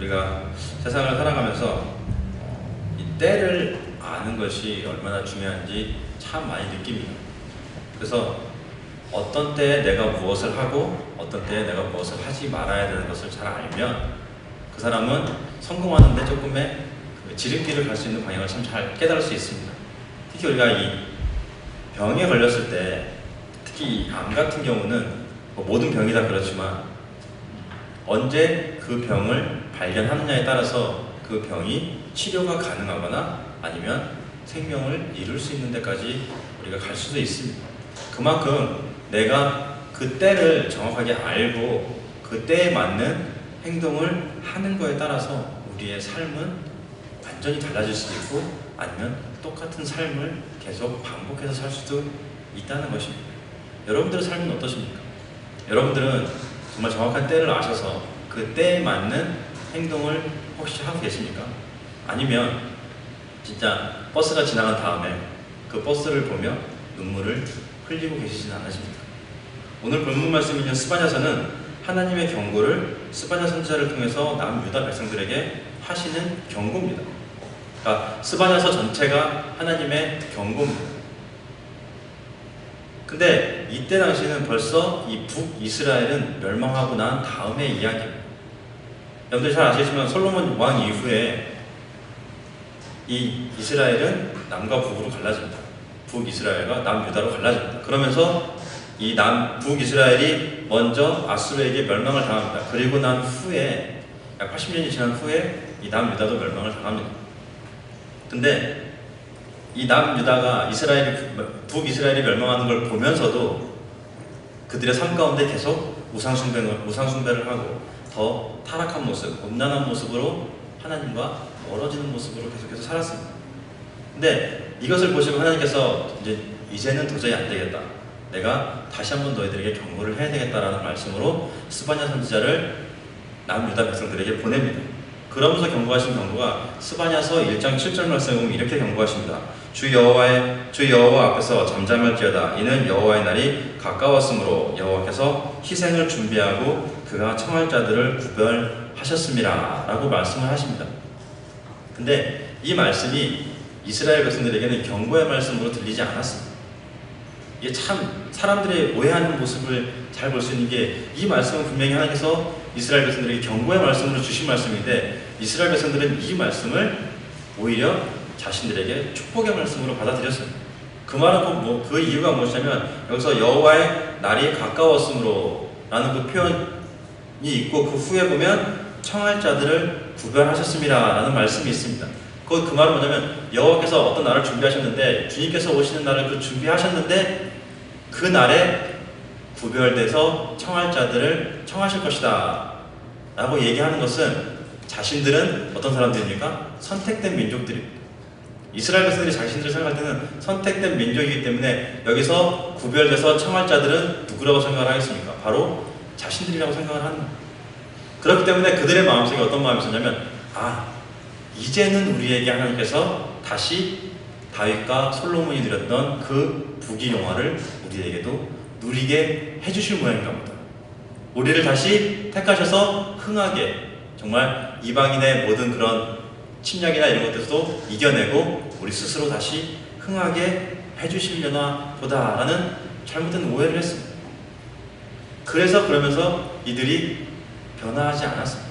우리가 세상을 살아가면서 이 때를 아는 것이 얼마나 중요한지 참 많이 느낍니다. 그래서 어떤 때에 내가 무엇을 하고 어떤 때에 내가 무엇을 하지 말아야 되는 것을 잘 알면 그 사람은 성공하는데 조금의 지름길을 갈 수 있는 방향을 참 잘 깨달을 수 있습니다. 특히 우리가 이 병에 걸렸을 때, 특히 암 같은 경우는 모든 병이 다 그렇지만 언제 그 병을 발견하느냐에 따라서 그 병이 치료가 가능하거나 아니면 생명을 이룰 수 있는 데까지 우리가 갈 수도 있습니다. 그만큼 내가 그 때를 정확하게 알고 그 때에 맞는 행동을 하는 거에 따라서 우리의 삶은 완전히 달라질 수도 있고 아니면 똑같은 삶을 계속 반복해서 살 수도 있다는 것입니다. 여러분들의 삶은 어떠십니까? 여러분들은 정말 정확한 때를 아셔서 그 때에 맞는 행동을 혹시 하고 계십니까? 아니면 진짜 버스가 지나간 다음에 그 버스를 보며 눈물을 흘리고 계시지는 않으십니까? 오늘 본문 말씀인 스바냐서는 하나님의 경고를 스바냐 선지자를 통해서 남유다 백성들에게 하시는 경고입니다. 그러니까 스바냐서 전체가 하나님의 경고입니다. 근데 이때 당시에는 벌써 이 북이스라엘은 멸망하고 난 다음의 이야기입니다. 여러분들 잘 아시겠지만 솔로몬 왕 이후에 이 이스라엘은 남과 북으로 갈라집니다. 북이스라엘과 남유다로 갈라집니다. 그러면서 이 북이스라엘이 먼저 아수르에게 멸망을 당합니다. 그리고 난 후에 약 80년이 지난 후에 이 남유다도 멸망을 당합니다. 근데 이 남유다가 북이스라엘이 멸망하는 걸 보면서도 그들의 삶 가운데 계속 우상숭배를 하고 더 타락한 모습, 음란한 모습으로 하나님과 멀어지는 모습으로 계속해서 살았습니다. 근데 이것을 보시고 하나님께서 이제는 도저히 안 되겠다. 내가 다시 한번 너희들에게 경고를 해야 되겠다라는 말씀으로 스바냐 선지자를 남유다 백성들에게 보냅니다. 그러면서 경고하신 경고가 스바냐서 1장 7절 말씀에 보면 이렇게 경고하십니다. 주 여호와 앞에서 잠잠할지어다. 이는 여호와의 날이 가까웠으므로 여호와께서 희생을 준비하고 그가 청할 자들을 구별하셨음이라 라고 말씀을 하십니다. 근데 이 말씀이 이스라엘 백성들에게는 경고의 말씀으로 들리지 않았습니다. 이게 참 사람들의 오해하는 모습을 잘 볼 수 있는 게 이 말씀은 분명히 하나님께서 이스라엘 백성들에게 경고의 말씀으로 주신 말씀인데 이스라엘 백성들은 이 말씀을 오히려 자신들에게 축복의 말씀으로 받아들였어요. 그 말은 그 이유가 무엇이냐면 여기서 여호와의 날이 가까웠으므로 라는 그 표현이 있고 그 후에 보면 청할 자들을 구별하셨음이라 라는 말씀이 있습니다. 그 말은 뭐냐면 여호와께서 어떤 날을 준비하셨는데 주님께서 오시는 날을 준비하셨는데 그 날에 구별돼서 청할 자들을 청하실 것이다 라고 얘기하는 것은 자신들은 어떤 사람들입니까? 선택된 민족들입니다. 이스라엘 백성들이 자신들을 생각할 때는 선택된 민족이기 때문에 여기서 구별돼서 청할 자들은 누구라고 생각을 하겠습니까? 바로 자신들이라고 생각을 하는 거예요. 그렇기 때문에 그들의 마음속에 어떤 마음이 있었냐면 이제는 우리에게 하나님께서 다시 다윗과 솔로몬이 누렸던 그 부귀 영화를 우리에게도 누리게 해주실 모양인가 보다. 우리를 다시 택하셔서 흥하게 정말 이방인의 모든 그런 침략이나 이런 것들도 이겨내고 우리 스스로 다시 흥하게 해주시려나 보다라는 잘못된 오해를 했습니다. 그러면서 이들이 변화하지 않았습니다.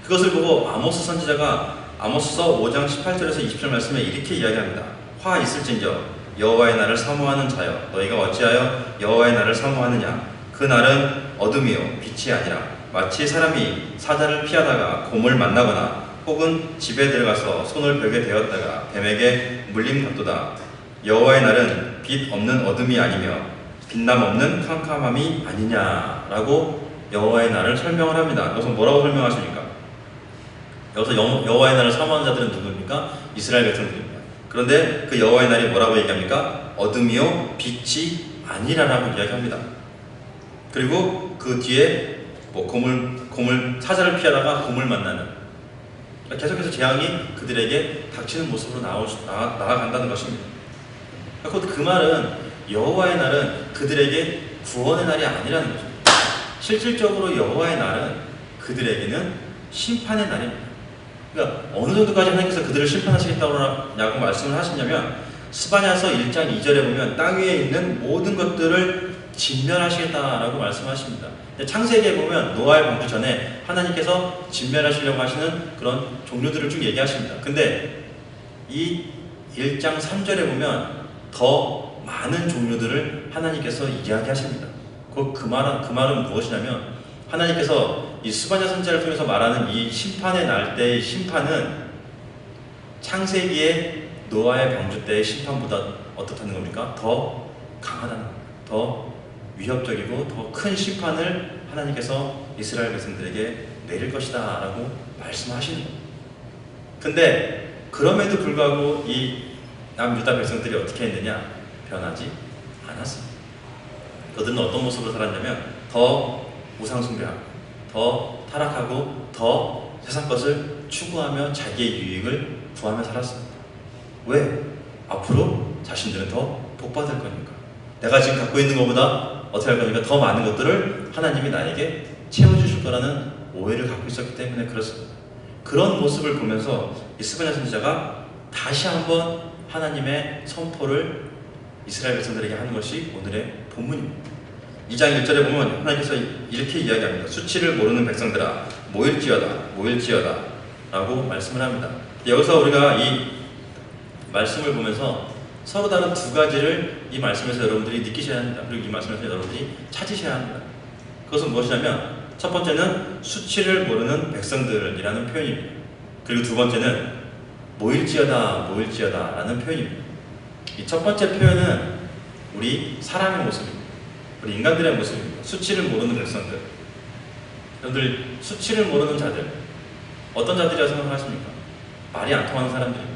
그것을 보고 아모스 선지자가 아모스서 5장 18절에서 20절 말씀에 이렇게 이야기합니다. 화 있을진저 여호와의 날을 사모하는 자여 너희가 어찌하여 여호와의 날을 사모하느냐. 그 날은 어둠이요 빛이 아니라 마치 사람이 사자를 피하다가 곰을 만나거나 혹은 집에 들어가서 손을 벽에 대었다가 뱀에게 물림 같도다. 여호와의 날은 빛 없는 어둠이 아니며 빛남 없는 캄캄함이 아니냐라고 여호와의 날을 설명을 합니다. 여기서 뭐라고 설명하십니까? 여기서 여호와의 날을 사모하는 자들은 누구입니까? 이스라엘 백성들입니다. 그런데 그 여호와의 날이 뭐라고 얘기합니까? 어둠이요 빛이 아니라라고 이야기합니다. 그리고 그 뒤에 사자를 피하다가 곰을 만나는 계속해서 재앙이 그들에게 닥치는 모습으로 나아간다는 것입니다. 그 말은 여호와의 날은 그들에게 구원의 날이 아니라는 거죠. 실질적으로 여호와의 날은 그들에게는 심판의 날입니다. 그러니까 어느 정도까지 하나님께서 그들을 심판하시겠다고 말씀을 하시냐면 스바냐서 1장 2절에 보면 땅 위에 있는 모든 것들을 진멸하시겠다라고 말씀하십니다. 창세기에 보면 노아의 방주 전에 하나님께서 진멸하시려고 하시는 그런 종류들을 쭉 얘기하십니다. 근데 이 1장 3절에 보면 더 많은 종류들을 하나님께서 이야기하십니다. 그 말은 무엇이냐면 하나님께서 이 스바냐 선지자를 통해서 말하는 이 심판의 날 때의 심판은 창세기의 노아의 방주 때의 심판보다 어떻다는 겁니까? 더 강하다는 겁니다. 더 위협적이고 더 큰 심판을 하나님께서 이스라엘 백성들에게 내릴 것이다 라고 말씀하시는 겁니다. 근데 그럼에도 불구하고 이 남유다 백성들이 어떻게 했느냐? 변하지 않았습니다. 그들은 어떤 모습으로 살았냐면 더 우상숭배하고 더 타락하고 더 세상 것을 추구하며 자기의 유익을 구하며 살았습니다. 왜? 앞으로 자신들은 더 복받을 거니까. 내가 지금 갖고 있는 것보다 어떻게 할 거니까 더 많은 것들을 하나님이 나에게 채워주실 거라는 오해를 갖고 있었기 때문에 그렇습니다. 그런 모습을 보면서 이 스바냐 선지자가 다시 한번 하나님의 선포를 이스라엘 백성들에게 하는 것이 오늘의 본문입니다. 2장 1절에 보면 하나님께서 이렇게 이야기합니다. 수치를 모르는 백성들아 모일지어다 라고 말씀을 합니다. 여기서 우리가 이 말씀을 보면서 서로 다른 두 가지를 이 말씀에서 여러분들이 느끼셔야 합니다. 그리고 이 말씀에서 여러분들이 찾으셔야 합니다. 그것은 무엇이냐면 첫 번째는 수치를 모르는 백성들이라는 표현입니다. 그리고 두 번째는 모일지어다 라는 표현입니다. 이 첫 번째 표현은 우리 사람의 모습입니다. 우리 인간들의 모습입니다. 수치를 모르는 백성들. 여러분들 수치를 모르는 자들 어떤 자들이라고 생각하십니까? 말이 안 통하는 사람들입니다.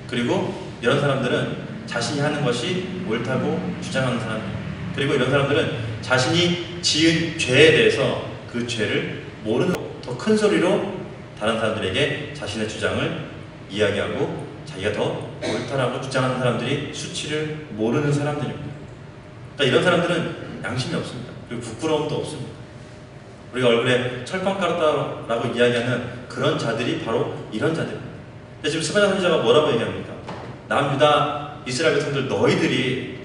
그리고 이런 사람들은 자신이 하는 것이 옳다고 주장하는 사람입니다. 그리고 이런 사람들은 자신이 지은 죄에 대해서 그 죄를 모르는 더 큰 소리로 다른 사람들에게 자신의 주장을 이야기하고 자기가 더 옳다라고 주장하는 사람들이 수치를 모르는 사람들입니다. 그러니까 이런 사람들은 양심이 없습니다. 그리고 부끄러움도 없습니다. 우리가 얼굴에 철판 깔았다라고 이야기하는 그런 자들이 바로 이런 자들입니다. 근데 지금 스바냐 선지자가 뭐라고 얘기합니까? 남유다 이스라엘 백성들 너희들이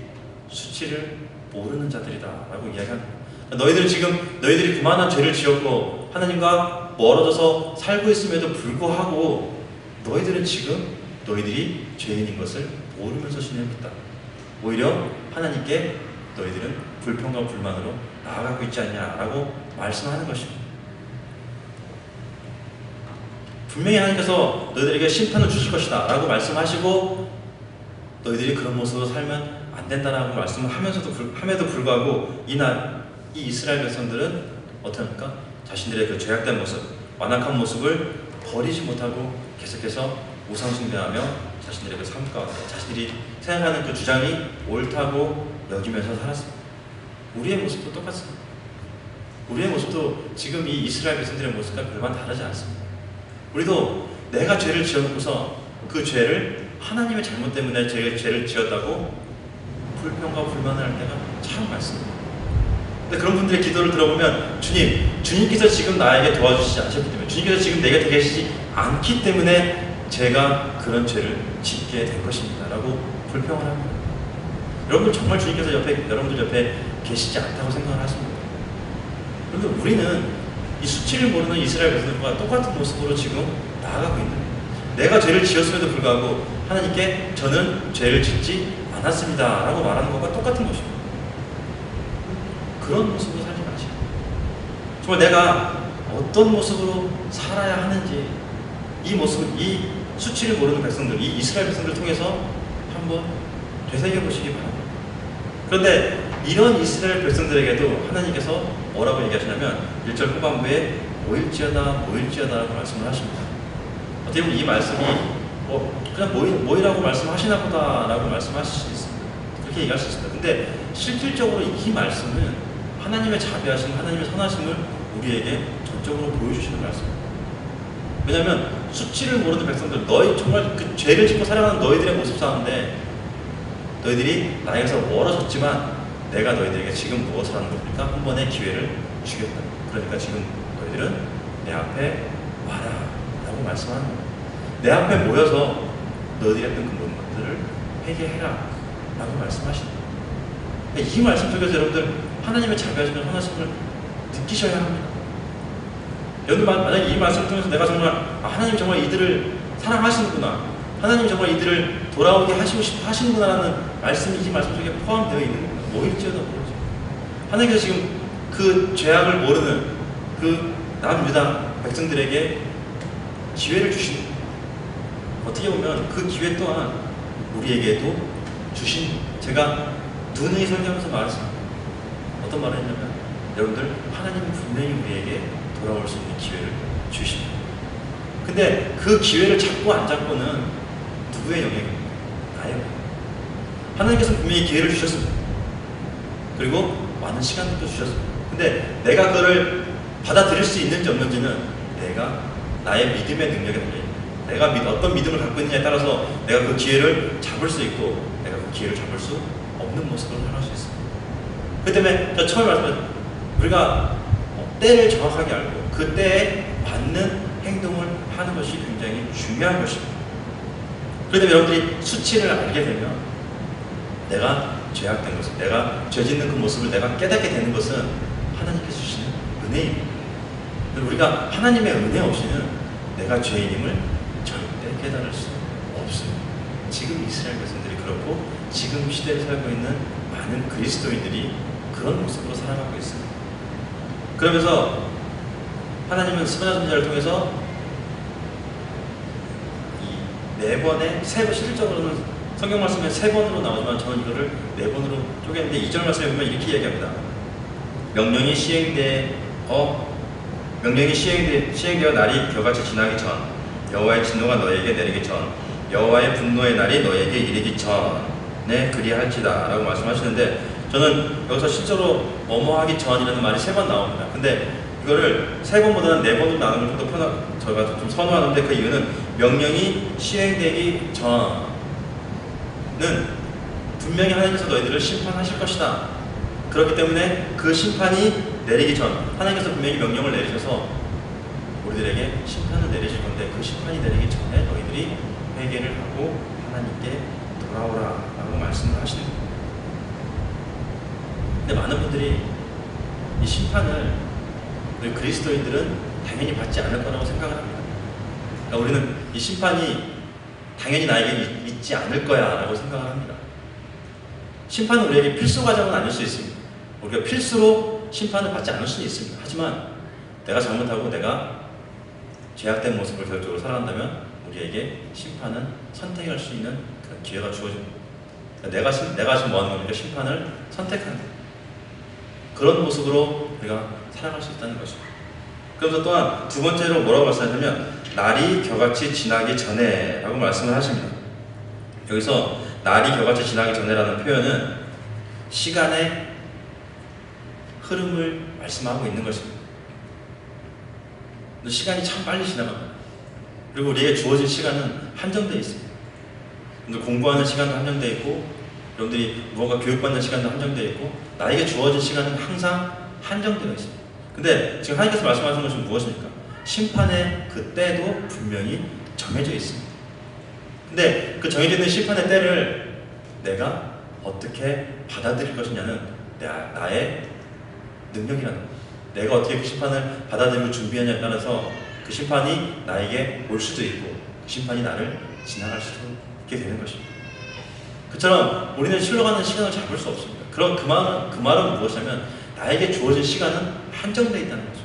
수치를 모르는 자들이다 라고 이야기합니다. 너희들이 그만한 죄를 지었고 하나님과 멀어져서 살고 있음에도 불구하고 너희들은 지금 너희들이 죄인인 것을 모르면서 신뢰하고 있다. 오히려 하나님께 너희들은 불평과 불만으로 나아가고 있지 않냐라고 말씀하는 것입니다. 분명히 하나님께서 너희들에게 심판을 주실 것이다 라고 말씀하시고 너희들이 그런 모습으로 살면 안 된다라고 말씀을 함에도 불구하고 이 이스라엘 백성들은 어떻게 합니까? 자신들의 그 죄악된 모습, 완악한 모습을 버리지 못하고 계속해서 우상숭배하며 자신들의 그 삶 가운데 자신들이 생각하는 그 주장이 옳다고 여기면서 살았습니다. 우리의 모습도 똑같습니다. 우리의 모습도 지금 이 이스라엘 백성들의 모습과 별반 다르지 않습니다. 우리도 내가 죄를 지어놓고서 그 죄를 하나님의 잘못 때문에 죄를 지었다고 불평과 불만을 할 때가 참 많습니다. 근데 그런 분들의 기도를 들어보면 주님께서 지금 나에게 도와주시지 않으셨기 때문에 주님께서 지금 내게 계시지 않기 때문에 제가 그런 죄를 짓게 된 것입니다 라고 불평을 합니다. 여러분 정말 주님께서 여러분들 옆에 계시지 않다고 생각을 하십니까? 그런데 우리는 이 수치를 모르는 이스라엘 백성들과 똑같은 모습으로 지금 나아가고 있는 거예요. 내가 죄를 지었음에도 불구하고 하나님께 저는 죄를 짓지 않았습니다 라고 말하는 것과 똑같은 것입니다. 그런 모습으로 살지 마시고 정말 내가 어떤 모습으로 살아야 하는지 이 모습, 이 수치를 모르는 백성들, 이 이스라엘 백성들을 통해서 한번 되새겨보시기 바랍니다. 그런데 이런 이스라엘 백성들에게도 하나님께서 뭐라고 얘기하시냐면 1절 후반부에 모일지어다라고 말씀을 하십니다. 어떻게 보면 이 말씀이 그냥 모이라고 말씀하시나 보다라고 말씀하실 수 있습니다. 그렇게 얘기할 수 있습니다. 근데 실질적으로 이 말씀은 하나님의 자비하심, 하나님의 선하심을 우리에게 전적으로 보여주시는 말씀입니다. 왜냐하면 수치를 모르는 백성들, 너희 정말 그 죄를 짓고 살아가는 너희들의 모습 사는데 너희들이 나에게서 멀어졌지만 내가 너희들에게 지금 무엇을 하는 겁니까? 한 번의 기회를 주겠다. 그러니까 지금 너희들은 내 앞에 와라 라고 말씀하는 거예요. 내 앞에 모여서 너희들이 했던 그 모든 것들을 회개해라 라고 말씀하시는 거예요. 이 말씀 속에서 여러분들 하나님의 자비하시는 하나님을 느끼셔야 합니다. 여러분 만약에 이 말씀을 통해서 내가 정말 하나님 정말 이들을 사랑하시는구나, 하나님 정말 이들을 돌아오게 하시고 싶어 하시는구나라는 말씀이 이 말씀 속에 포함되어 있는 겁니다. 뭐일지어도 모르죠. 하나님께서 지금 그 죄악을 모르는 그 남유다 백성들에게 기회를 주신 거예요. 어떻게 보면 그 기회 또한 우리에게도 주신 거예요. 제가 누누이 설교하면서 말했습니다. 어떤 말을 했냐면 여러분들 하나님은 분명히 우리에게 돌아올 수 있는 기회를 주십니다. 근데 그 기회를 잡고 안 잡고는 누구의 영역입니까? 나의 영역. 하나님께서 분명히 기회를 주셨습니다. 그리고 많은 시간도 주셨습니다. 근데 내가 그걸 받아들일 수 있는지 없는지는 내가 나의 믿음의 능력에 달려있습니다. 내가 어떤 믿음을 갖고 있느냐에 따라서 내가 그 기회를 잡을 수 있고 내가 그 기회를 잡을 수 없는 모습으로 살아갈 수 있습니다. 그 때문에 제가 처음에 말씀드렸죠. 우리가 때를 정확하게 알고 그 때에 맞는 행동을 하는 것이 굉장히 중요한 것입니다. 그런데 여러분들이 수치를 알게 되면 내가 죄악된 것을, 내가 죄 짓는 그 모습을 내가 깨닫게 되는 것은 하나님께서 주시는 은혜입니다. 우리가 하나님의 은혜 없이는 내가 죄인임을 절대 깨달을 수 없습니다. 지금 이스라엘 백성들이 그렇고 지금 시대에 살고 있는 많은 그리스도인들이 그런 모습으로 살아가고 있습니다. 그러면서 하나님은 스바냐 선지자를 통해서 이 4번의 실질적으로는 성경 말씀에 3번으로 나오지만 저는 이거를 4번으로 쪼개는데 2절 말씀에 보면 이렇게 얘기합니다. 명령이 시행되어 날이 겨같이 지나기 전, 여호와의 진노가 너에게 내리기 전, 여호와의 분노의 날이 너에게 이르기 전에 그리할지다 라고 말씀하시는데, 저는 여기서 실제로 뭐뭐 하기 전이라는 말이 3번 나옵니다. 근데 이거를 3번보다는 4번으로 나누는 것도 저희가 좀 선호하는데, 그 이유는 명령이 시행되기 전은 분명히 하나님께서 너희들을 심판하실 것이다. 그렇기 때문에 그 심판이 내리기 전, 하나님께서 분명히 명령을 내리셔서 우리들에게 심판을 내리실 건데, 그 심판이 내리기 전에 너희들이 회개를 하고 하나님께 돌아오라 라고 말씀을 하시는 거예요. 근데 많은 분들이 이 심판을 우리 그리스도인들은 당연히 받지 않을 거라고 생각을 합니다. 그러니까 우리는 이 심판이 당연히 나에게 있지 않을 거야 라고 생각을 합니다. 심판은 우리에게 필수 과정은 아닐 수 있습니다. 우리가 필수로 심판을 받지 않을 수는 있습니다. 하지만 내가 잘못하고 내가 죄악된 모습을 계속적으로 살아간다면 우리에게 심판은 선택할 수 있는 그런 기회가 주어집니다. 내가 지금 뭐 하는 겁니까? 심판을 선택하는 거예요. 그런 모습으로 우리가 살아갈 수 있다는 것입니다. 그래서 또한 두 번째로 뭐라고 말씀하냐면 날이 겨같이 지나기 전에 라고 말씀을 하십니다. 여기서 날이 겨같이 지나기 전에라는 표현은 시간의 흐름을 말씀하고 있는 것입니다. 시간이 참 빨리 지나갑니다. 그리고 우리에게 주어진 시간은 한정되어 있습니다. 공부하는 시간도 한정되어 있고, 여러분들이 무언가 교육받는 시간도 한정되어 있고, 나에게 주어진 시간은 항상 한정되어 있습니다. 근데 지금 하나님께서 말씀하시는 것은 무엇입니까? 심판의 그 때도 분명히 정해져 있습니다. 근데 그 정해져 있는 심판의 때를 내가 어떻게 받아들일 것이냐는 나의 능력이라는 거예요. 내가 어떻게 그 심판을 받아들이고 준비하냐에 따라서 그 심판이 나에게 올 수도 있고 그 심판이 나를 지나갈 수도 있게 되는 것입니다. 그처럼 우리는 흘러가는 시간을 잡을 수 없습니다. 그럼 그 말은 무엇이냐면 나에게 주어진 시간은 한정되어 있다는 거죠.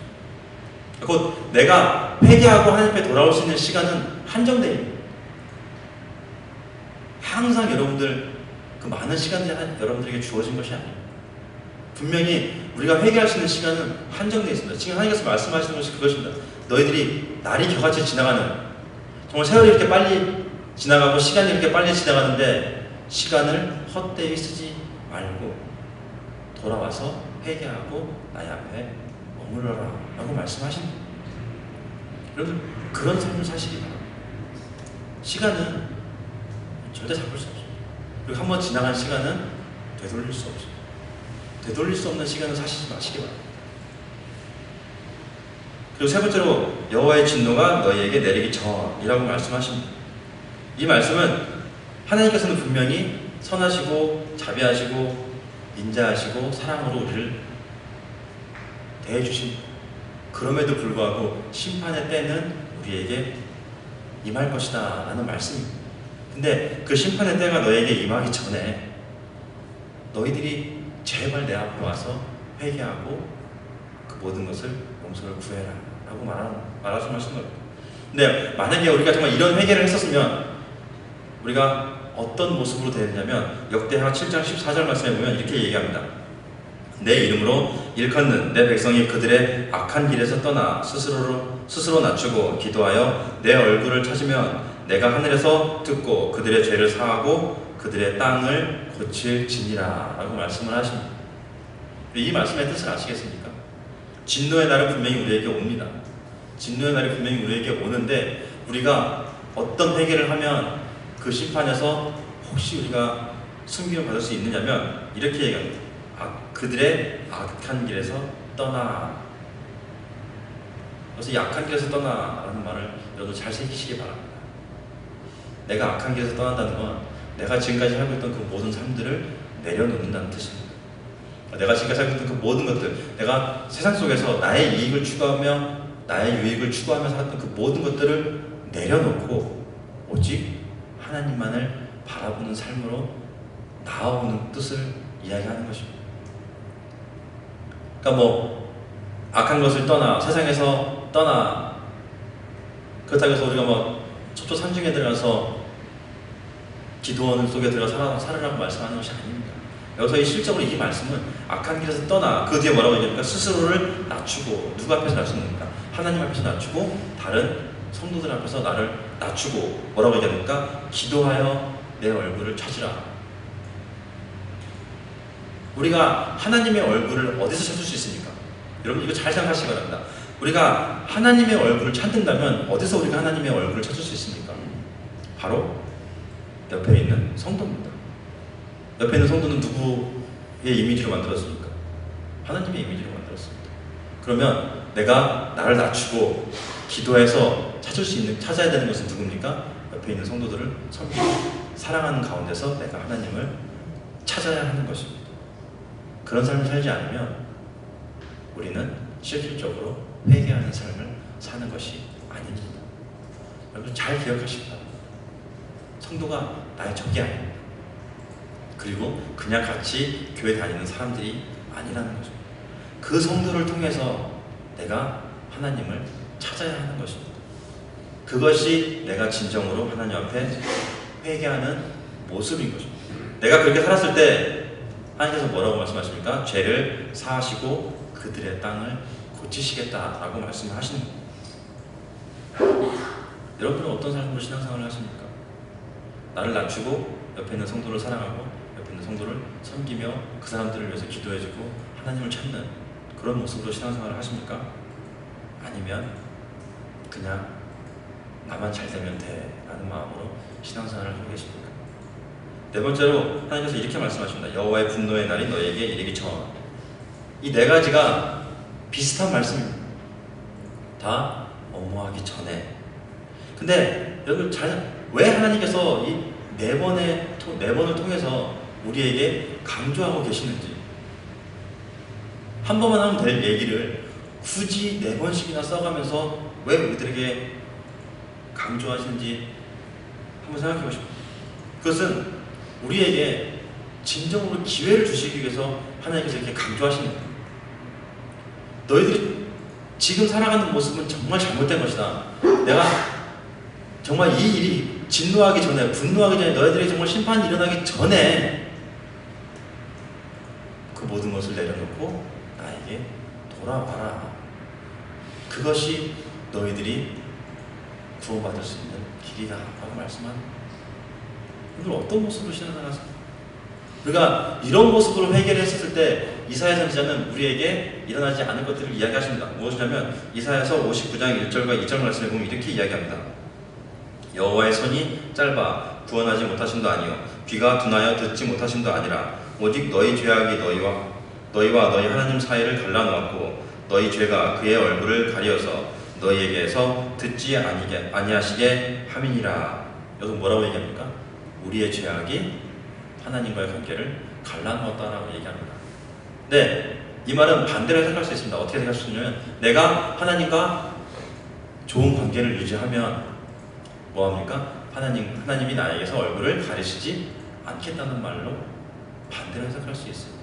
곧 내가 회개하고 하나님 앞에 돌아올 수 있는 시간은 한정되어 있습니다. 항상 여러분들 그 많은 시간들이 여러분들에게 주어진 것이 아닙니다. 분명히 우리가 회개할 수 있는 시간은 한정되어 있습니다. 지금 하나님께서 말씀하시는 것이 그것입니다. 너희들이 날이 겨같이 지나가는, 정말 세월이 이렇게 빨리 지나가고 시간이 이렇게 빨리 지나가는데 시간을 헛되이 쓰지 말고 돌아와서 회개하고 나의 앞에 머물러라 라고 말씀하십니다. 여러분 그런 삶을 사시기 바랍니다. 시간은 절대 잡을 수 없습니다. 그리고 한번 지나간 시간은 되돌릴 수 없습니다. 되돌릴 수 없는 시간을 사시지 마시기 바랍니다. 그리고 세 번째로 여호와의 진노가 너희에게 내리기 전이라고 말씀하십니다. 이 말씀은 하나님께서는 분명히 선하시고 자비하시고 인자하시고 사랑으로 우리를 대해주십니다. 그럼에도 불구하고 심판의 때는 우리에게 임할 것이다 라는 말씀입니다. 근데 그 심판의 때가 너에게 임하기 전에 너희들이 제발 내 앞으로 와서 회개하고 그 모든 것을 용서를 구해라 라고 말씀하시는 겁니다. 근데 만약에 우리가 정말 이런 회개를 했었으면 우리가 어떤 모습으로 되느냐면 역대하 7장 14절 말씀에 보면 이렇게 얘기합니다. 내 이름으로 일컫는 내 백성이 그들의 악한 길에서 떠나 스스로 낮추고 기도하여 내 얼굴을 찾으면 내가 하늘에서 듣고 그들의 죄를 사하고 그들의 땅을 고칠지니라 라고 말씀을 하십니다. 이 말씀의 뜻을 아시겠습니까? 진노의 날은 분명히 우리에게 옵니다. 진노의 날이 분명히 우리에게 오는데 우리가 어떤 회개를 하면 그 심판에서 혹시 우리가 숨김을 받을 수 있느냐면 이렇게 얘기합니다. 그들의 악한 길에서 떠나. 그래서 이 악한 길에서 떠나라는 말을 여러분 잘 새기시기 바랍니다. 내가 악한 길에서 떠난다는 건 내가 지금까지 살고 있던 그 모든 삶들을 내려놓는다는 뜻입니다. 내가 지금까지 살고 있던 그 모든 것들, 내가 세상 속에서 나의 이익을 추구하며 나의 유익을 추구하며 살았던 그 모든 것들을 내려놓고 오직 하나님만을 바라보는 삶으로 나아오는 뜻을 이야기하는 것입니다. 그러니까 뭐 악한 것을 떠나, 세상에서 떠나, 그렇다고 해서 우리가 뭐 첩초산중에 들어가서 기도원 속에 들어가 살으라고 말씀하는 것이 아닙니다. 여기서 실적으로 이 말씀은 악한 길에서 떠나, 그 뒤에 뭐라고 얘기합니까? 스스로를 낮추고, 누구 앞에서 낮추는가? 하나님 앞에서 낮추고 다른 성도들 앞에서 나를 낮추고 뭐라고 얘기합니까? 기도하여 내 얼굴을 찾으라. 우리가 하나님의 얼굴을 어디서 찾을 수 있습니까? 여러분 이거 잘 생각하시기 바랍니다. 우리가 하나님의 얼굴을 찾는다면 어디서 우리가 하나님의 얼굴을 찾을 수 있습니까? 바로 옆에 있는 성도입니다. 옆에 있는 성도는 누구의 이미지로 만들었습니까? 하나님의 이미지로 만들었습니다. 그러면 내가 나를 낮추고 기도해서 찾아야 되는 것은 누굽니까? 옆에 있는 성도들을 섬기고 사랑하는 가운데서 내가 하나님을 찾아야 하는 것입니다. 그런 삶을 살지 않으면 우리는 실질적으로 회개하는 삶을 사는 것이 아닙니다. 여러분 잘 기억하십시오. 성도가 나의 적이 아닙니다. 그리고 그냥 같이 교회 다니는 사람들이 아니라는 거죠. 그 성도를 통해서 내가 하나님을 찾아야 하는 것입니다. 그것이 내가 진정으로 하나님 앞에 회개하는 모습인 것입니다. 내가 그렇게 살았을 때 하나님께서 뭐라고 말씀하십니까? 죄를 사하시고 그들의 땅을 고치시겠다라고 말씀을 하시는 겁니다. 여러분은 어떤 삶으로 신앙생활을 하십니까? 나를 낮추고 옆에 있는 성도를 사랑하고 옆에 있는 성도를 섬기며 그 사람들을 위해서 기도해주고 하나님을 찾는 그런 모습으로 신앙생활을 하십니까? 아니면 그냥 나만 잘 되면 돼 라는 마음으로 신앙생활을 하고 계십니까? 네 번째로 하나님께서 이렇게 말씀하십니다. 여호와의 분노의 날이 너에게 이르기 전. 이 네 가지가 비슷한 말씀입니다. 다 엄호하기 전에. 근데 여러분 왜 하나님께서 이 네 번을 통해서 우리에게 강조하고 계시는지, 한 번만 하면 될 얘기를 굳이 네 번씩이나 써가면서 왜 우리들에게 강조하시는지 한번 생각해 보십시오. 그것은 우리에게 진정으로 기회를 주시기 위해서 하나님께서 이렇게 강조하시는 거예요. 너희들이 지금 살아가는 모습은 정말 잘못된 것이다. 내가 정말 이 일이 진노하기 전에, 분노하기 전에, 너희들이 정말 심판이 일어나기 전에 그 모든 것을 내려놓고 나에게 돌아와라. 그것이 너희들이 구원받을 수 있는 길이다 라고 말씀합니다. 오늘 어떤 모습으로 신앙생활하세요? 우리가 이런 모습으로 회개를 했을 때 이사야 선지자는 우리에게 일어나지 않을 것들을 이야기하십니다. 무엇이냐면 이사야서 59장 1절과 2절 말씀에 보면 이렇게 이야기합니다. 여호와의 손이 짧아 구원하지 못하심도 아니요 귀가 둔하여 듣지 못하심도 아니라 오직 너희 죄악이 너희와 너희 하나님 사이를 갈라놓았고 너희 죄가 그의 얼굴을 가리어서 너희에게서 듣지 아니하시게 함이니라. 여기서 뭐라고 얘기합니까? 우리의 죄악이 하나님과의 관계를 갈라놓았다라고 얘기합니다. 네, 이 말은 반대로 해석할 수 있습니다. 어떻게 생각할 수 있냐면, 내가 하나님과 좋은 관계를 유지하면 뭐합니까? 하나님이 나에게서 얼굴을 가리시지 않겠다는 말로 반대로 해석할 수 있어요.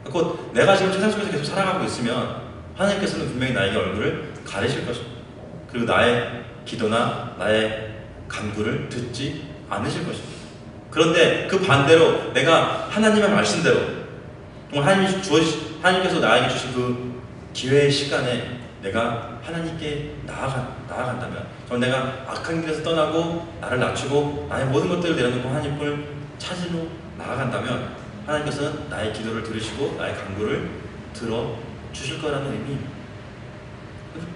곧 내가 지금 세상 속에서 계속 살아가고 있으면 하나님께서는 분명히 나에게 얼굴을 가리실 것입니다. 그리고 나의 기도나 나의 간구를 듣지 않으실 것입니다. 그런데 그 반대로 내가 하나님의 말씀대로 정말 하나님께서 나에게 주신 그 기회의 시간에 내가 하나님께 나아간다면, 정말 내가 악한 길에서 떠나고 나를 낮추고 나의 모든 것들을 내려놓고 하나님을 찾으러 나아간다면 하나님께서는 나의 기도를 들으시고 나의 간구를 들어주실 거라는 의미입니다.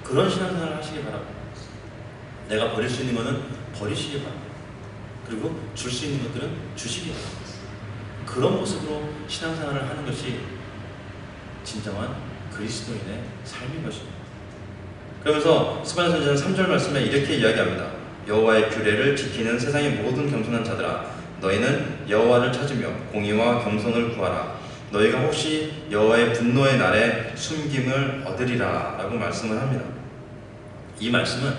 그런 신앙생활을 하시기 바랍니다. 내가 버릴 수 있는 것은 버리시기 바랍니다. 그리고 줄 수 있는 것들은 주시기 바랍니다. 그런 모습으로 신앙생활을 하는 것이 진정한 그리스도인의 삶인 것입니다. 그러면서 스바냐 선지자는 3절 말씀에 이렇게 이야기합니다. 여호와의 규례를 지키는 세상의 모든 겸손한 자들아, 너희는 여호와를 찾으며 공의와 겸손을 구하라. 너희가 혹시 여호와의 분노의 날에 숨김을 얻으리라 라고 말씀을 합니다. 이 말씀은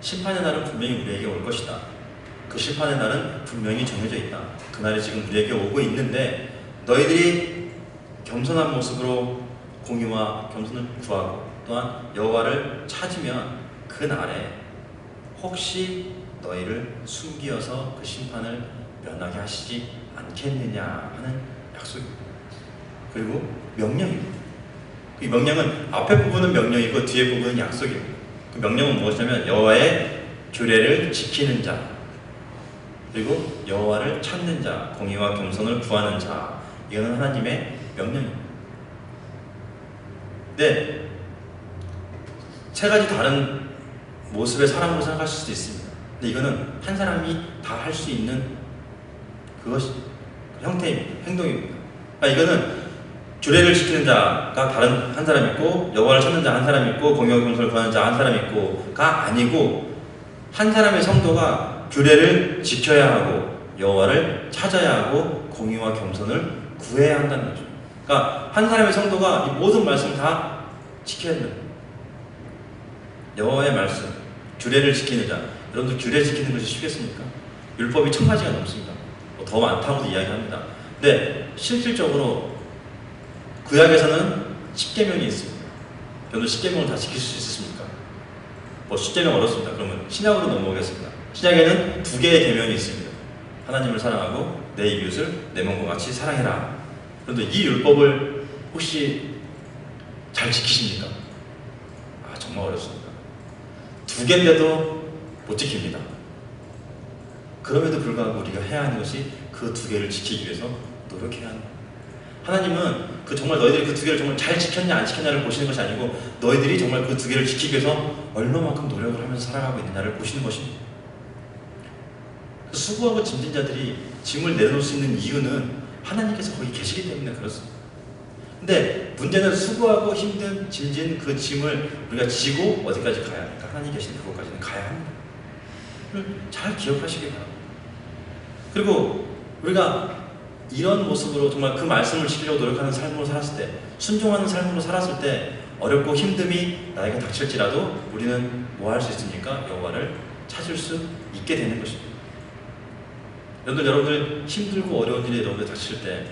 심판의 날은 분명히 우리에게 올 것이다. 그 심판의 날은 분명히 정해져 있다. 그 날이 지금 우리에게 오고 있는데, 너희들이 겸손한 모습으로 공의와 겸손을 구하고 또한 여호와를 찾으면 그 날에 혹시 너희를 숨기어서 그 심판을 면하게 하시지 않겠느냐 하는 약속입니다. 그리고 명령입니다. 이 명령은 앞에 부분은 명령이고 뒤에 부분은 약속입니다. 그 명령은 무엇이냐면 여호와의 규례를 지키는 자, 그리고 여호와를 찾는 자, 공의와 겸손을 구하는 자, 이거는 하나님의 명령입니다. 네, 세 가지 다른 모습의 사람으로 생각하실 수도 있습니다. 근데 이거는 한 사람이 다 할 수 있는 그것이 형태입니다. 행동입니다. 그러니까 이거는 규례를 지키는 자가 다른 한 사람 있고, 여호와를 찾는 자 한 사람 있고, 공의와 겸손을 구하는 자 한 사람 있고가 아니고, 한 사람의 성도가 규례를 지켜야 하고 여호와를 찾아야 하고 공의와 겸손을 구해야 한다는 거죠. 그러니까 한 사람의 성도가 이 모든 말씀을 다 지켜야 된다. 여호와의 말씀, 규례를 지키는 자. 여러분들 규례 지키는 것이 쉽겠습니까? 율법이 1000가지가 넘습니다. 더 많다고도 이야기합니다. 근데 실질적으로 구약에서는 10계명이 있습니다. 여러분들 10계명을 다 지킬 수 있으십니까? 10계명 어렵습니다. 그러면 신약으로 넘어오겠습니다. 신약에는 2개의 계명이 있습니다. 하나님을 사랑하고 내 이웃을 내 몸과 같이 사랑해라. 그런데 이 율법을 혹시 잘 지키십니까? 정말 어렵습니다. 2개인데도 못 지킵니다. 그럼에도 불구하고 우리가 해야 하는 것이 그 2개를 지키기 위해서 노력해야 합니다. 하나님은 정말 너희들이 그 2개를 정말 잘 지켰냐 안 지켰냐를 보시는 것이 아니고, 너희들이 정말 그 2개를 지키기 위해서 얼마만큼 노력을 하면서 살아가고 있느냐를 보시는 것입니다. 수고하고 짐진 자들이 짐을 내려놓을 수 있는 이유는 하나님께서 거기 계시기 때문에 그렇습니다. 근데 문제는 수고하고 힘든 짐진 그 짐을 우리가 지고 어디까지 가야 합니까? 하나님 계신 그곳까지는 가야 합니다. 잘 기억하시기 바랍니다. 그리고 우리가 이런 모습으로 정말 그 말씀을 지키려고 노력하는 삶으로 살았을 때, 순종하는 삶으로 살았을 때 어렵고 힘듦이 나에게 닥칠지라도 우리는 뭐 할 수 있습니까? 여호와를 찾을 수 있게 되는 것입니다. 여러분들 힘들고 어려운 일이 여러분들 닥칠 때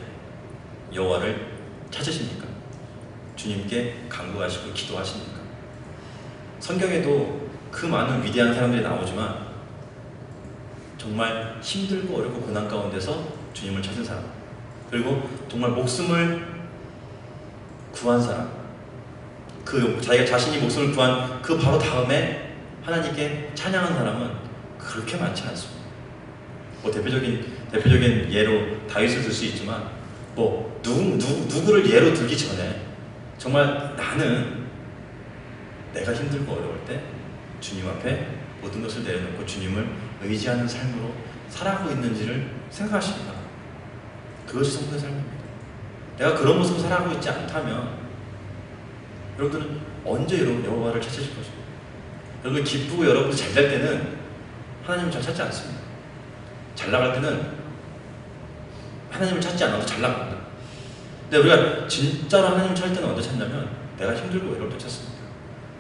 여호와를 찾으십니까? 주님께 간구하시고 기도하십니까? 성경에도 그 많은 위대한 사람들이 나오지만 정말 힘들고 어렵고 고난 가운데서 주님을 찾은 사람, 그리고 정말 목숨을 구한 사람, 자기가 자신이 목숨을 구한 그 바로 다음에 하나님께 찬양한 사람은 그렇게 많지 않습니다. 대표적인 예로 다윗을 들 수 있지만, 누구를 예로 들기 전에 정말 나는 내가 힘들고 어려울 때 주님 앞에 모든 것을 내려놓고 주님을 의지하는 삶으로 살아가고 있는지를 생각하시기 바랍니다. 그것이 성도의 삶입니다. 내가 그런 모습으로 살아가고 있지 않다면 여러분들은 언제 여호와를 찾으실 것입니다. 여러분 기쁘고 여러분들 잘 될 때는 하나님을 잘 찾지 않습니다. 잘 나갈 때는 하나님을 찾지 않아도 잘 나갑니다. 근데 우리가 진짜로 하나님을 찾을 때는 언제 찾냐면 내가 힘들고 외로울 때 찾습니다.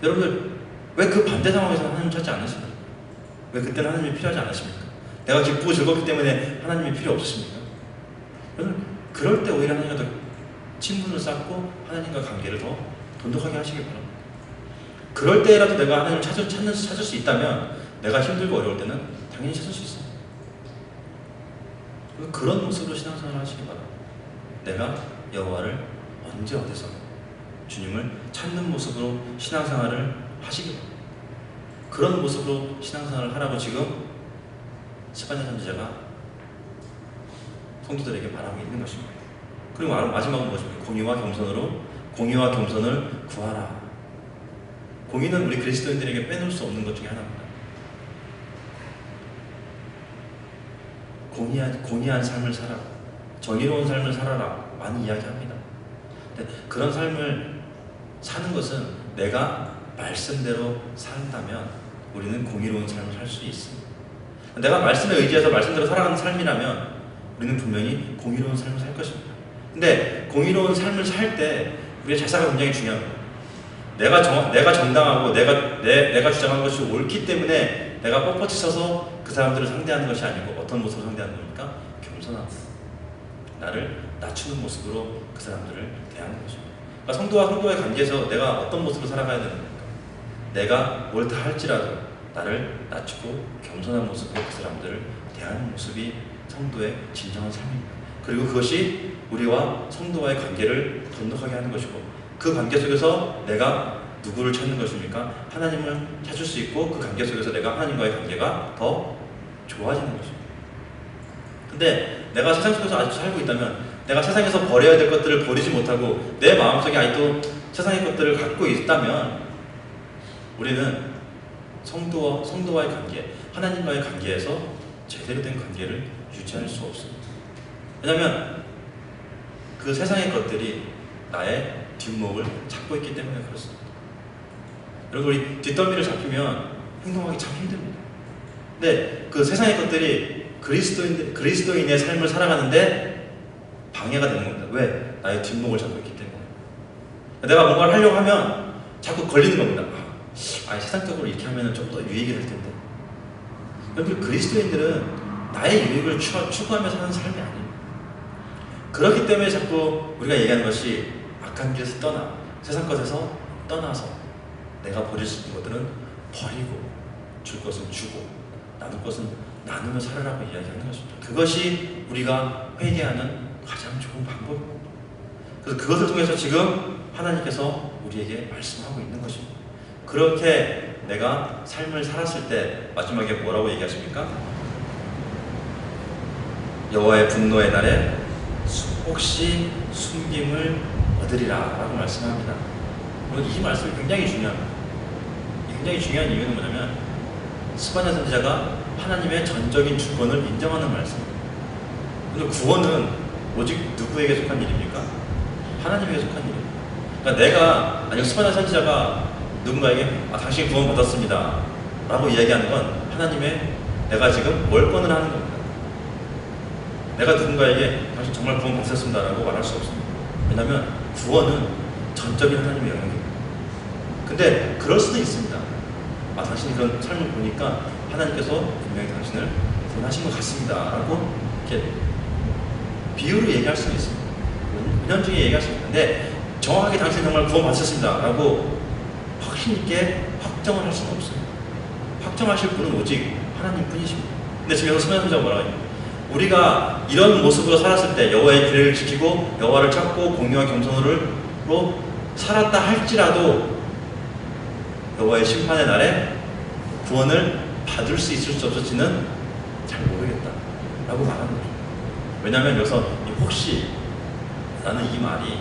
여러분들 왜 그 반대 상황에서 하나님을 찾지 않으십니까? 왜 그때는 하나님이 필요하지 않으십니까? 내가 기쁘고 즐겁기 때문에 하나님이 필요 없으십니까? 여러분 그럴 때 오히려 하나님과 더 친분을 쌓고 하나님과 관계를 더 돈독하게 하시길 바랍니다. 그럴 때라도 내가 하나님을 찾을 수 있다면 내가 힘들고 어려울 때는 당연히 찾을 수 있어요. 그런 모습으로 신앙생활을 하시기 바랍니다. 내가 여호와를 언제 어디서 주님을 찾는 모습으로 신앙생활을 하시기 바랍니다. 그런 모습으로 신앙생활을 하라고 지금 스바냐 선지자가 성도들에게 말하고 있는 것입니다. 그리고 마지막은 무엇입니까? 공의와 겸손을 구하라. 공의는 우리 그리스도인들에게 빼놓을 수 없는 것 중에 하나입니다. 공의한 삶을 살아라. 정의로운 삶을 살아라. 많이 이야기합니다. 근데 그런 삶을 사는 것은 내가 말씀대로 산다면 우리는 공의로운 삶을 살 수 있습니다. 내가 말씀에 의지해서 말씀대로 살아가는 삶이라면 우리는 분명히 공의로운 삶을 살 것입니다. 근데 공의로운 삶을 살 때 우리의 자세가 굉장히 중요합니다. 내가 정당하고 내가 주장하는 것이 옳기 때문에 내가 뻣뻣이 서서 그 사람들을 상대하는 것이 아니고 어떤 모습으로 상대하는 겁니까? 겸손하고 나를 낮추는 모습으로 그 사람들을 대하는 것입니다. 그러니까 성도와 성도의 관계에서 내가 어떤 모습으로 살아가야 되는 겁니까? 내가 옳다 할지라도 나를 낮추고 겸손한 모습으로 그 사람들을 대하는 모습이 성도의 진정한 삶입니다. 그리고 그것이 우리와 성도와의 관계를 돈독하게 하는 것이고 그 관계 속에서 내가 누구를 찾는 것입니까? 하나님을 찾을 수 있고 그 관계 속에서 내가 하나님과의 관계가 더 좋아지는 것입니다. 근데 내가 세상 속에서 아직도 살고 있다면 내가 세상에서 버려야 될 것들을 버리지 못하고 내 마음속에 아직도 세상의 것들을 갖고 있다면 우리는 성도와의 관계, 하나님과의 관계에서 제대로 된 관계를 유지할 수 없습니다. 왜냐하면 그 세상의 것들이 나의 뒷목을 잡고 있기 때문에 그렇습니다. 여러분 우리 뒷덜미를 잡히면 행동하기 참 힘듭니다. 근데 그 세상의 것들이 그리스도인의 삶을 살아가는데 방해가 되는 겁니다. 왜? 나의 뒷목을 잡고 있기 때문에. 내가 뭔가를 하려고 하면 자꾸 걸리는 겁니다. 세상적으로 이렇게 하면 좀 더 유익이 될 텐데. 여러분 그리스도인들은 나의 유익을 추구하면서 사는 삶이 아닙니다. 그렇기 때문에 자꾸 우리가 얘기하는 것이 악한 길에서 떠나 세상 것에서 떠나서 내가 버릴 수 있는 것들은 버리고 줄 것은 주고 나눌 것은 나누며 살아라고 이야기하는 것입니다. 그것이 우리가 회개하는 가장 좋은 방법입니다. 그래서 그것을 통해서 지금 하나님께서 우리에게 말씀하고 있는 것입니다. 그렇게 내가 삶을 살았을 때 마지막에 뭐라고 얘기하십니까? 여호와의 분노의 날에 혹시 숨김을 얻으리라 라고 말씀합니다. 이 말씀이 굉장히 중요합니다. 굉장히 중요한 이유는 뭐냐면 스바냐 선지자가 하나님의 전적인 주권을 인정하는 말씀입니다. 그런데 구원은 오직 누구에게 속한 일입니까? 하나님에게 속한 일입니다. 그러니까 내가 만약 스바냐 선지자가 누군가에게 당신이 구원 받았습니다 라고 이야기하는 건 하나님의 내가 지금 월권을 하는 겁니다. 내가 누군가에게 당신 정말 구원 받으셨습니다 라고 말할 수 없습니다. 왜냐하면 구원은 전적인 하나님의 영역입니다. 근데 그럴 수도 있습니다. 당신이 그런 삶을 보니까 하나님께서 분명히 당신을 구원하신 것 같습니다 라고 이렇게 비유로 얘기할 수도 있습니다. 은연중에 얘기할 수 있는데 정확하게 당신이 정말 구원 받으셨습니다 라고 확신 있게 확정을 할 수는 없습니다. 확정하실 분은 오직 하나님 뿐이십니다. 근데 지금 여기서 스바냐 선지자가 뭐라고 해요? 우리가 이런 모습으로 살았을 때 여호와의 규례를 지키고 여호와를 찾고 공의와 겸손으로 살았다 할지라도 여호와의 심판의 날에 구원을 받을 수 있을지 없을지는 잘 모르겠다 라고 말하는 거죠. 왜냐하면 여기서 혹시 라는 이 말이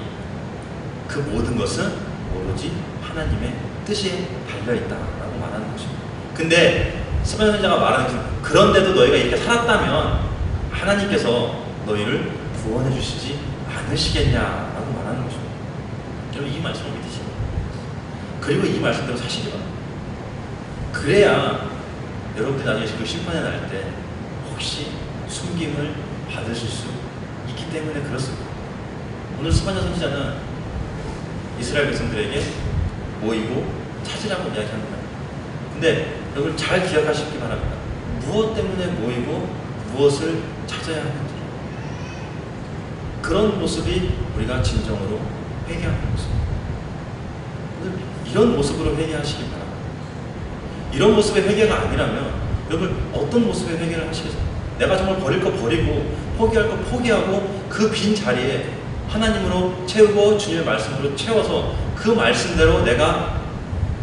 그 모든 것은 오로지 하나님의 뜻에 달려있다 라고 말하는 것입니다. 근데 스바냐 선지자가 말하는 그런데도 너희가 이렇게 살았다면 하나님께서 너희를 구원해 주시지 않으시겠냐라고 말하는 것입니다. 여러분 이 말씀을 믿으십니까? 그리고 이 말씀대로 사시기 바랍니다. 그래야 여러분들이 나중에 그 심판에 날 때 혹시 숨김을 받으실 수 있기 때문에 그렇습니다. 오늘 스바냐 선지자는 이스라엘 백성들에게 모이고 찾으라고 이야기합니다. 근데 여러분 잘 기억하시기 바랍니다. 무엇 때문에 모이고 무엇을 찾아야 하는지, 그런 모습이 우리가 진정으로 회개하는 모습입니다. 이런 모습으로 회개하시기 바랍니다. 이런 모습의 회개가 아니라면 여러분 어떤 모습의 회개를 하시겠어요? 내가 정말 버릴 거 버리고 포기할 거 포기하고 그 빈 자리에 하나님으로 채우고 주님의 말씀으로 채워서 그 말씀대로 내가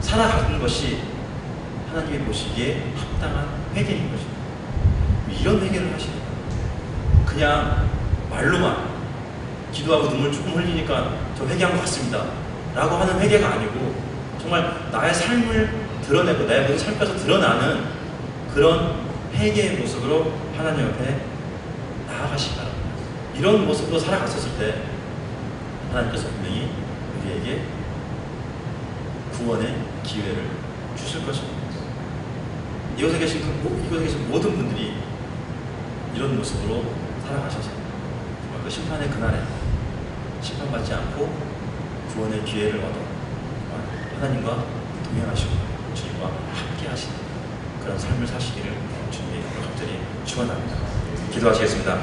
살아가는 것이 하나님이 보시기에 합당한 회개인 것입니다. 이런 회개를 하시는 거예요. 그냥 말로만 기도하고 눈물 조금 흘리니까 저 회개한 것 같습니다 라고 하는 회개가 아니고 정말 나의 삶을 드러내고 나의 모든 삶에서 드러나는 그런 회개의 모습으로 하나님 옆에 나아가시기 바랍니다. 이런 모습으로 살아갔었을 때 하나님께서 분명히 우리에게 구원의 기회를 주실 것입니다. 이곳에 계신 모든 분들이 이런 모습으로 살아가셔서 정말 그 심판의 그날에 심판받지 않고 구원의 기회를 얻어 하나님과 동행하시고 주님과 함께 하시는 그런 삶을 사시기를 주님의 간절히 축원합니다. 기도하시겠습니다.